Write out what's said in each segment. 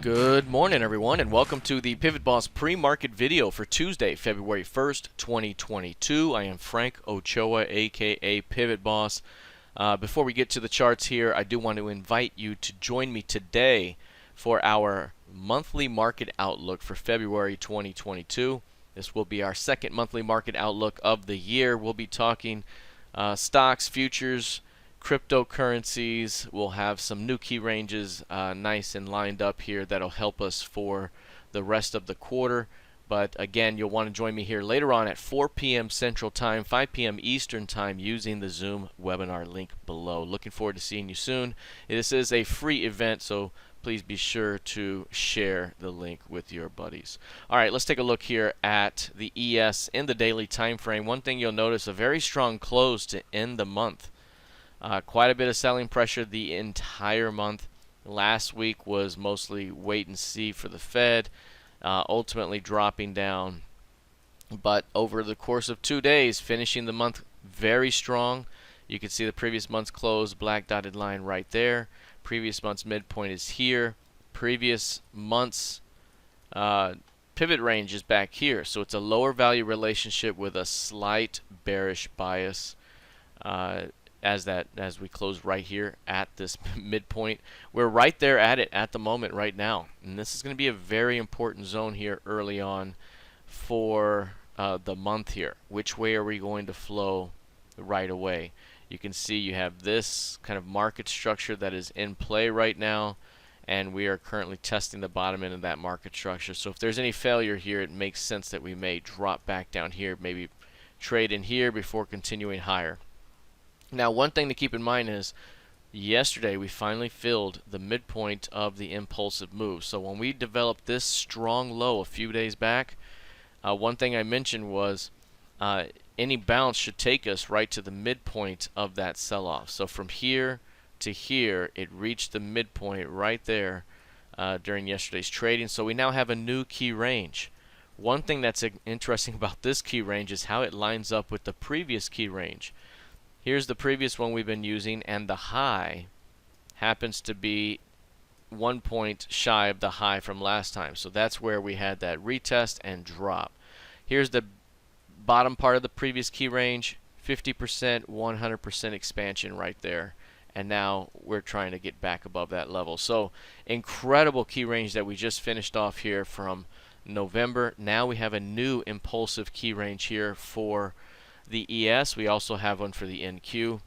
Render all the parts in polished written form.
Good morning, everyone, and welcome to the PivotBoss pre-market video for Tuesday, February 1st, 2022. I am Frank Ochoa, aka PivotBoss. Before we get to the charts here, I do want to invite you to join me today for our monthly market outlook for February 2022. This will be our second monthly market outlook of the year. We'll be talking stocks, futures, cryptocurrencies. We'll have some new key ranges nice and lined up here that'll help us for the rest of the quarter. But again, you'll want to join me here later on at 4 p.m. Central Time, 5 p.m. Eastern Time using the Zoom webinar link below. Looking forward to seeing you soon. This is a free event, so please be sure to share the link with your buddies. All right, let's take a look here at the ES in the daily time frame. One thing you'll notice, a very strong close to end the month. Quite a bit of selling pressure the entire month. Last week was mostly wait and see for the Fed, ultimately dropping down. But over the course of 2 days, finishing the month very strong. You can see the previous month's close, black dotted line right there. Previous month's midpoint is here. Previous month's pivot range is back here. So it's a lower value relationship with a slight bearish bias. As we close right here at this midpoint. We're right there at it at the moment right now. And this is going to be a very important zone here early on for the month here. Which way are we going to flow right away? You can see you have this kind of market structure that is in play right now, and we are currently testing the bottom end of that market structure. So if there's any failure here, it makes sense that we may drop back down here, maybe trade in here before continuing higher. Now, one thing to keep in mind is yesterday we finally filled the midpoint of the impulsive move. So when we developed this strong low a few days back, one thing I mentioned was any bounce should take us right to the midpoint of that sell-off. So from here to here, it reached the midpoint right there during yesterday's trading. So we now have a new key range. One thing that's interesting about this key range is how it lines up with the previous key range. Here's the previous one we've been using, and the high happens to be 1 point shy of the high from last time. So that's where we had that retest and drop. Here's the bottom part of the previous key range, 50%, 100% expansion right there. And now we're trying to get back above that level. So incredible key range that we just finished off here from November. Now we have a new impulsive key range here for the ES. We also have one for the NQ.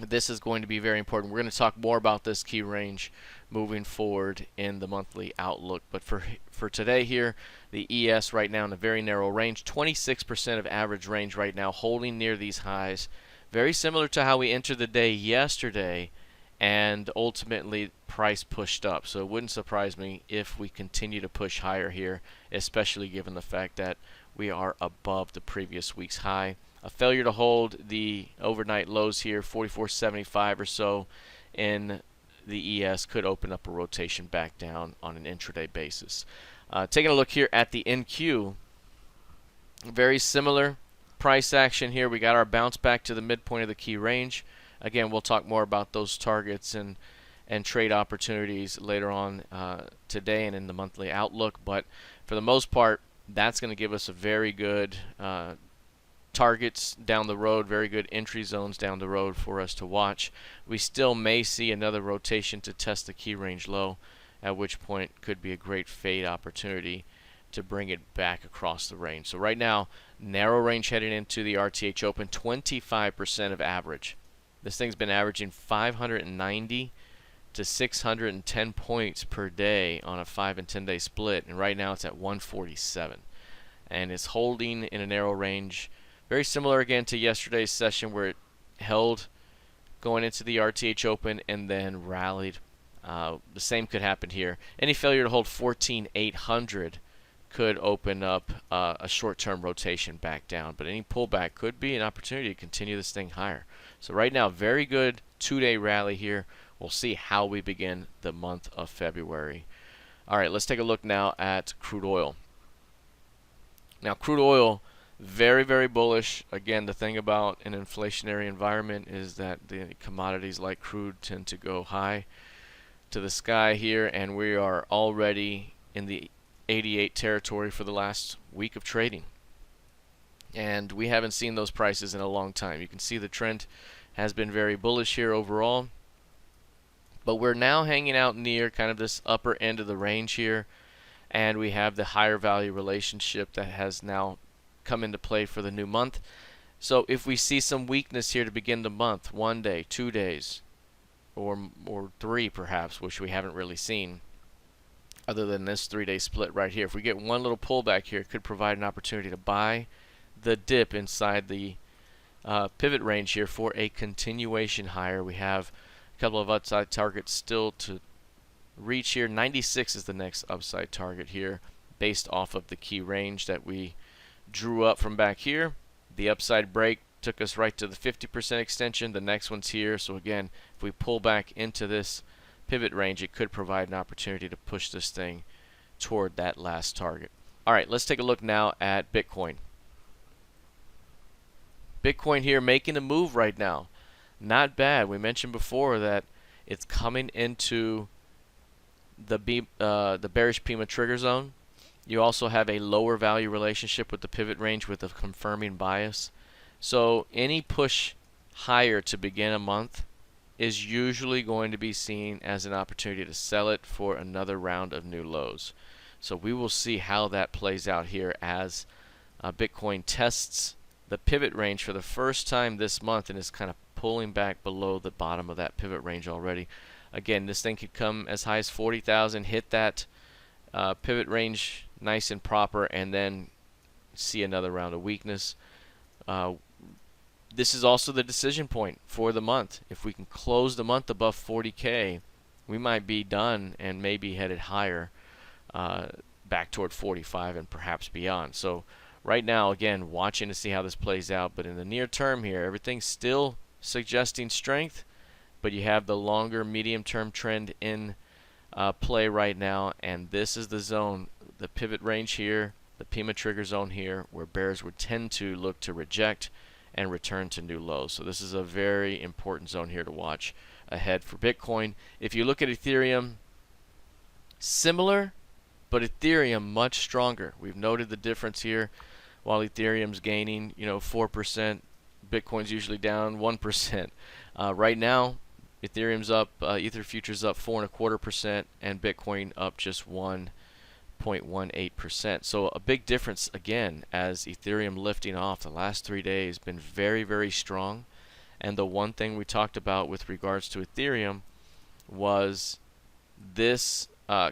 This is going to be very important. We're going to talk more about this key range moving forward in the monthly outlook. But for today here, the ES right now in a very narrow range, 26% of average range right now, holding near these highs. Very similar to how we entered the day yesterday, and ultimately price pushed up. So it wouldn't surprise me if we continue to push higher here, especially given the fact that we are above the previous week's high. A failure to hold the overnight lows here, 44.75 or so in the ES, could open up a rotation back down on an intraday basis. Taking a look here at the NQ, very similar price action here. We got our bounce back to the midpoint of the key range. Again, we'll talk more about those targets and trade opportunities later on today and in the monthly outlook. But for the most part, that's going to give us a very good targets down the road, very good entry zones down the road for us to watch. We still may see another rotation to test the key range low, at which point could be a great fade opportunity to bring it back across the range. So right now, narrow range heading into the RTH Open, 25% of average. This thing's been averaging 590 to 610 points per day on a 5 and 10 day split, and right now it's at 147, and it's holding in a narrow range, very similar again to yesterday's session where it held going into the RTH Open and then rallied. The same could happen here. Any failure to hold 14,800 could open up a short-term rotation back down, but any pullback could be an opportunity to continue this thing higher. So right now, very good 2-day rally here. We'll see how we begin the month of February. All right, let's take a look now at crude oil. Now, crude oil, very, very bullish. Again, the thing about an inflationary environment is that the commodities like crude tend to go high. to the sky here, and we are already in the 88 territory for the last week of trading. And we haven't seen those prices in a long time. You can see the trend has been very bullish here overall. But we're now hanging out near kind of this upper end of the range here. And we have the higher value relationship that has now come into play for the new month. So if we see some weakness here to begin the month, 1 day, 2 days, or 3 perhaps, which we haven't really seen, other than this 3-day split right here. If we get one little pullback here, it could provide an opportunity to buy the dip inside the pivot range here for a continuation higher. We have a couple of upside targets still to reach here. 96 is the next upside target here, based off of the key range that we drew up from back here. The upside break took us right to the 50% extension. The next one's here. So again, if we pull back into this pivot range, it could provide an opportunity to push this thing toward that last target. All right, let's take a look now at Bitcoin. Bitcoin here making a move right now. Not bad. We mentioned before that it's coming into the bearish PEMA trigger zone. You also have a lower value relationship with the pivot range with a confirming bias. So any push higher to begin a month is usually going to be seen as an opportunity to sell it for another round of new lows. So we will see how that plays out here as Bitcoin tests the pivot range for the first time this month and is kind of pulling back below the bottom of that pivot range already. Again, this thing could come as high as 40,000, hit that pivot range nice and proper, and then see another round of weakness. This is also the decision point for the month. If we can close the month above 40K, we might be done and maybe headed higher back toward 45 and perhaps beyond. So right now, again, watching to see how this plays out. But in the near term here, everything's still suggesting strength, but you have the longer medium-term trend in play right now, and this is the zone, the pivot range here, the PEMA trigger zone here, where bears would tend to look to reject and return to new lows. So this is a very important zone here to watch ahead for Bitcoin. If you look at Ethereum, similar, but Ethereum much stronger. We've noted the difference here. While Ethereum's gaining, 4%, Bitcoin's usually down 1%. Right now, Ethereum's up, Ether futures up 4.25%, and Bitcoin up just 1.18%. So a big difference again as Ethereum lifting off the last 3 days, been very, very strong. And the one thing we talked about with regards to Ethereum was this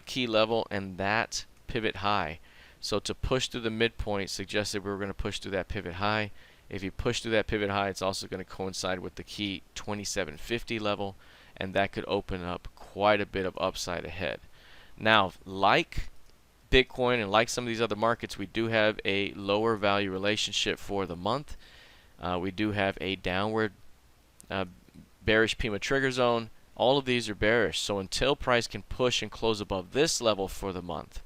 key level and that pivot high. So to push through the midpoint suggested we were going to push through that pivot high. If you push through that pivot high, it's also going to coincide with the key 2750 level, and that could open up quite a bit of upside ahead. Now, like Bitcoin and like some of these other markets, we do have a lower value relationship for the month. We do have a downward bearish PEMA trigger zone. All of these are bearish, so until price can push and close above this level for the month,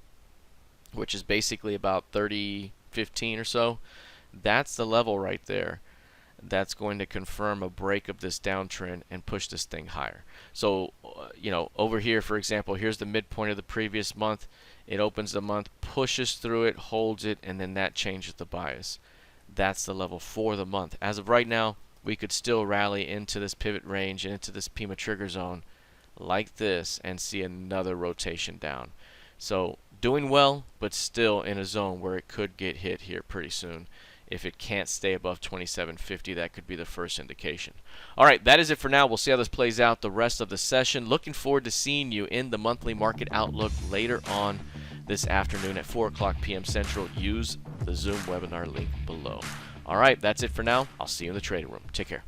which is basically about 30.15 or so, that's the level right there that's going to confirm a break of this downtrend and push this thing higher. So over here, for example, here's the midpoint of the previous month. It opens the month, pushes through it, holds it, and then that changes the bias. That's the level for the month. As of right now, we could still rally into this pivot range and into this PEMA trigger zone like this and see another rotation down. So doing well, but still in a zone where it could get hit here pretty soon. If it can't stay above 2750, that could be the first indication. All right, that is it for now. We'll see how this plays out the rest of the session. Looking forward to seeing you in the monthly market outlook later on this afternoon at 4 o'clock p.m. Central. Use the Zoom webinar link below. All right, that's it for now. I'll see you in the trading room. Take care.